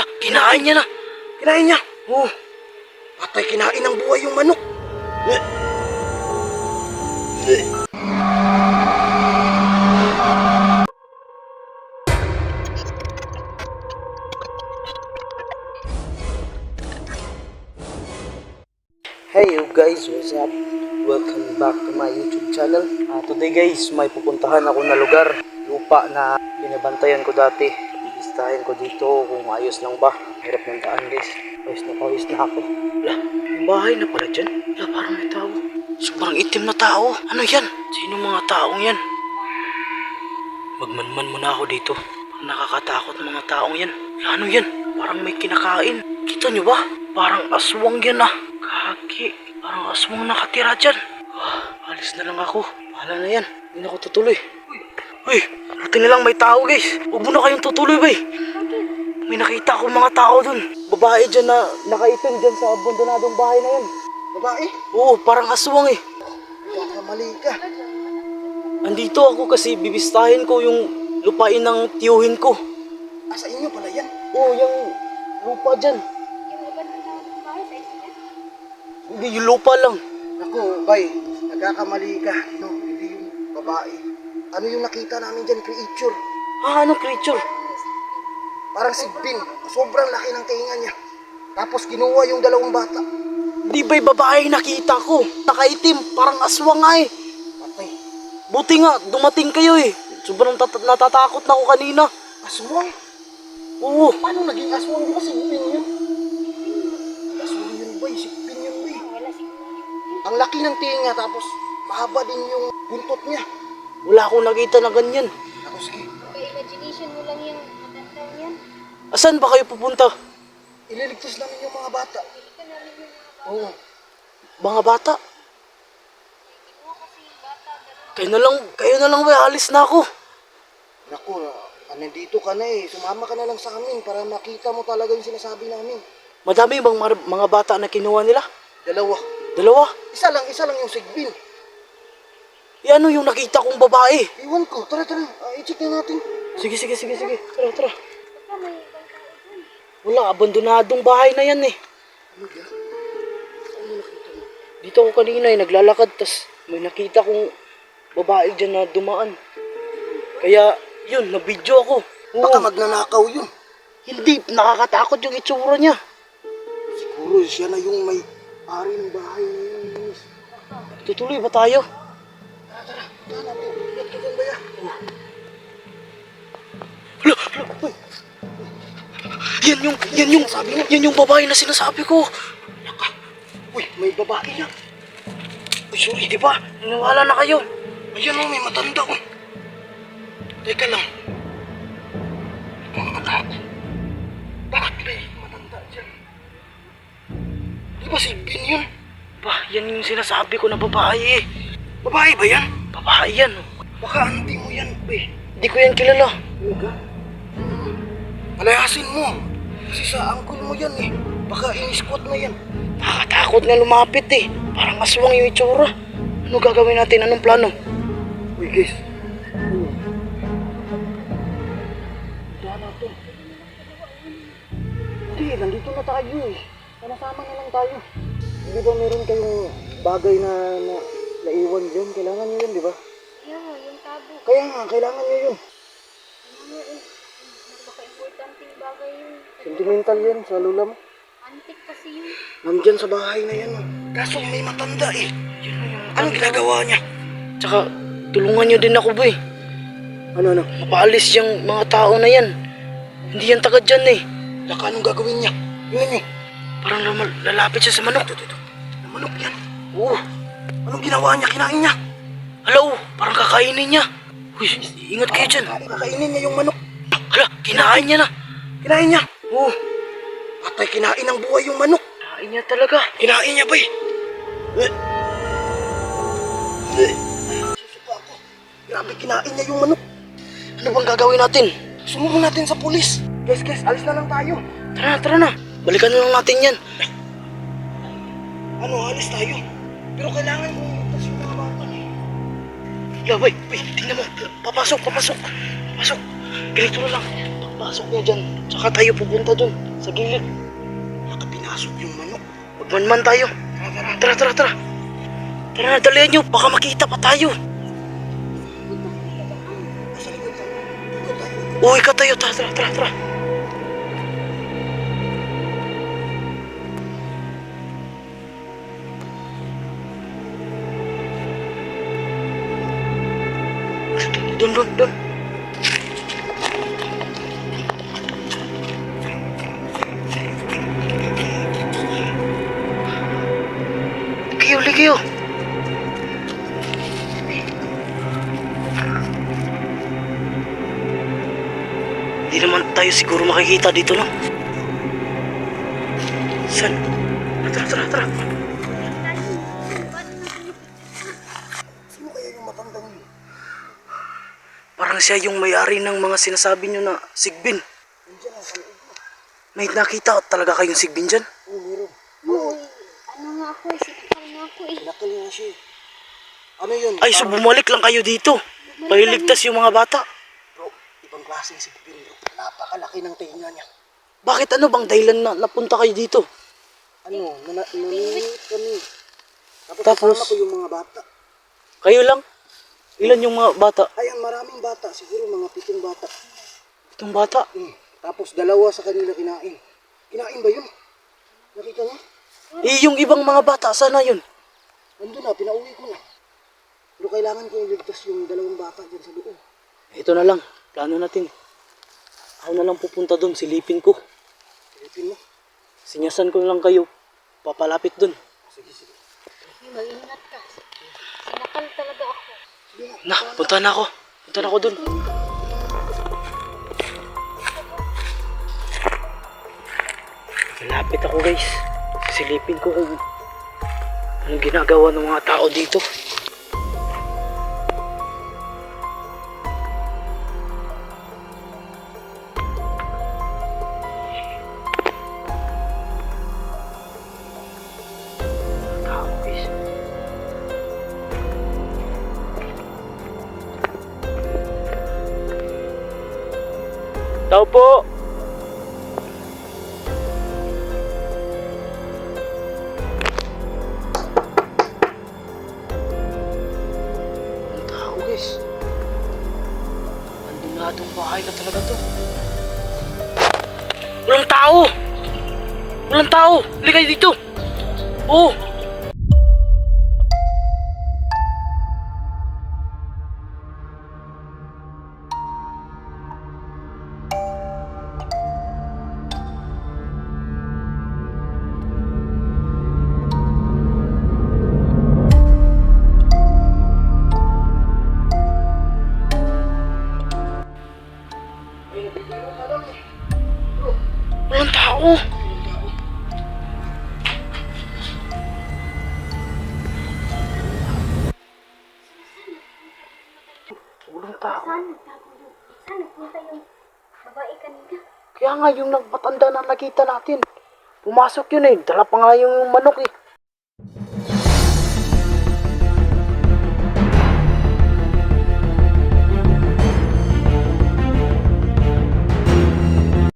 Hala, kinain niya na. Kinain niya. Oh. Patay, kinain ng buhay yung manok. Hey you guys, what's up? Welcome back to my YouTube channel. Today guys, may pupuntahan ako na lugar. Lupa na binabantayan ko dati. Bibistahin ko dito kung ayos lang ba. Hirap ng daan guys. Pawis na ako. Wala, yung bahay na pala dyan. Wala, parang may tao. Sobrang itim na tao. Ano yan? Sino mga taong yan? Magmanman muna ako dito. Nakakatakot mga taong yan. Ano yan? Parang may kinakain. Kita nyo ba? Parang aswang yan ah. Kaki. Parang aswang nakatira dyan. Alis na lang ako. Bahala na yan. Hindi na ako tutuloy. Uy, natin na lang may tao guys. Huwag mo na kayong tutuloy bay. May nakita akong mga tao dun. Babae dyan na nakaitim dyan sa abandonadong bahay na yan. Babae? Oo, parang aswang eh. Mali ka. Andito ako kasi bibistahin ko yung lupain ng tiyuhin ko. Sa inyo pala yan? Oo, yung lupa dyan. Yung abandonado ng bahay sa inyo? Hindi, yung lupa lang. Naku, bay, nagkakamali ka. No, hindi yung babae. Ano yung nakita namin dyan, creature? Anong creature? Parang sigbin. Sobrang laki ng tinga niya. Tapos kinuha yung dalawang bata. Di ba'y babae nakita ko? Nakaitim, parang aswang nga eh. Patay. Buti nga, dumating kayo eh. Sobrang natatakot na ako kanina. Aswang? Oo. Paano naging aswang? Di ba sigbin yun? Aswang yun ba? Sigbin yun ba? Ang laki ng tinga tapos mahaba din yung buntot niya. Wala akong nakita na ganyan. Ako sige. Imagination mo lang yung matandang yan. Asan ba kayo pupunta? Ililigtas namin yung mga bata. Ika namin yung mga bata. Oo. Mga bata? Kinuha kasi yung bata. Kayo na lang ba? Alis na ako. Naku, nandito ka na eh. Sumama ka na lang sa amin para makita mo talaga yung sinasabi namin. Madami bang mga bata na kinuha nila? Dalawa? Isa lang yung sigbin. Ano yung nakita kong babae? Iwan ko. Tara. I-check na natin. Sige. Tara. Baka may ibang tao dun. Wala, abandonadong bahay na yan eh. Ano ba? Saan mo nakita mo? Dito ako kanina eh, naglalakad. Tas may nakita kong babae dyan na dumaan. Kaya yun, nabidyo ako. Baka magnanakaw yun. Hindi, nakakatakot yung itsura niya. Siguro siya na yung may ari ng bahay na yun. Tutuloy ba tayo? Tara. Ingat ka dyan ba yan? Hala! Yan yung babae na sinasabi ko. Uy, may babae na. Uy, sorry, di ba? Naniwala na kayo. Ayan o, may matanda o. Teka lang. Mga tao. Bakit may matanda dyan? Di ba si Ben yun? Yan yung sinasabi ko na babae eh. Babae ba yan? Babae yan. Baka auntie mo yan, be. Hindi ko yan kilala. Talaga? Palayasin mo. Kasi sa angkol mo yan eh. Baka in-squat na yan. Nakakatakot nga lumapit eh. Parang aswang yung itsura. Ano gagawin natin? Anong plano? Uy guys. Punta natin. Hindi, nandito na tayo eh. Sama-sama na lang tayo. Hindi ba meron kayong bagay na naiwan dyan? Kailangan nyo yun, di ba? Yung tabo. Kaya nga, kailangan nyo yun. Napaka-importanting bagay yun. Sentimental yan sa lula mo. Antique kasi yun. Nandyan sa bahay na yan. Kaso may matanda eh. Anong ginagawa niya? Tsaka, tulungan nyo din ako boy. Ano? Mapaalis yung mga tao na yan. Hindi yan taga dyan eh. Laka, anong gagawin niya? Yun nyo. Parang lalapit siya sa manok. Ito. Manok yan. Oo. Anong ginawa niya? Kinain niya. Hala, parang kakainin niya. Uy, ingat kayo dyan. Kakainin niya yung manok. Hala, kinain niya na. Kinain niya? Oo. Patay, kinain ng buhay yung manok. Kinain niya talaga. Kinain niya ba eh? Susuka ako. Grabe, kinain niya yung manok. Ano bang gagawin natin? Sumbong natin sa pulis. Guys, alis na lang tayo. Tara na. Balikan na lang natin yan. Ano, alis tayo. Pero kailangan kong iligtas yung mga bata eh. Bay, tingnan mo. Papasok. Ganito na lang. pagpasok niya dyan, tsaka tayo pupunta dun, sa gilid. Baka pinasok yung manok. Magmanman tayo. Tara, tara, tara. Tara na, dalihan nyo, baka makita pa tayo. Uy, ka tayo, tara, tara, tara, tara. Dun, dun, dun. Ligaw, ligaw. Hindi naman tayo siguro makikita dito, no? Saan? Tara, tara, tara. Sino kaya yung matandang yun? Parang siya yung may-ari ng mga sinasabi nyo na sigbin. Nandiyan ang kaloob mo. May nakita talaga kayong sigbin dyan? Oo, meron. Uy, ano nga ako eh, sinakal nga ako eh. Nakal nga siya. Ano yun? Ay, so bumalik lang kayo dito. Pailigtas yung mga bata. Bro, ibang klaseng sigbin bro. Napakalaki ng tenga niya. Bakit ano bang dahilan na napunta kayo dito? Ano, naninit kami. Tapos? Kasama ko yung mga bata. Kayo lang? Ilan yung mga bata? Ayan, maraming bata. Siguro mga 7 bata. Itong bata? Tapos 2 sa kanila kinain. Kinain ba yun? Nakita niyo? Eh, yung ibang mga bata, sana yun? Nandun na, pinauwi ko na. Pero kailangan ko iligtas yung 2 bata dyan sa loob. Ito na lang, plano natin. Ako na lang pupunta doon, silipin ko. Silipin mo. Sinyasan ko lang kayo, papalapit doon. Sige, sige. Mag-ingat ka. Sinakal talaga ako. Na, punta na ako. Punta na ako doon. Malapit ako guys. Silipin ko kung anong ginagawa ng mga tao dito. Tao guys. Tao po! Ang tao guys. Abandonadong bahay na talaga to. Walang tao! Walang tao! Hindi kayo dito! Oh! Walang tao! Walang tao. Saan nagtago yun? Saan nagpunta yung babae kanina? Kaya nga yung nagmatanda na nakita natin. Pumasok yun eh. Dala pa nga yung manok eh.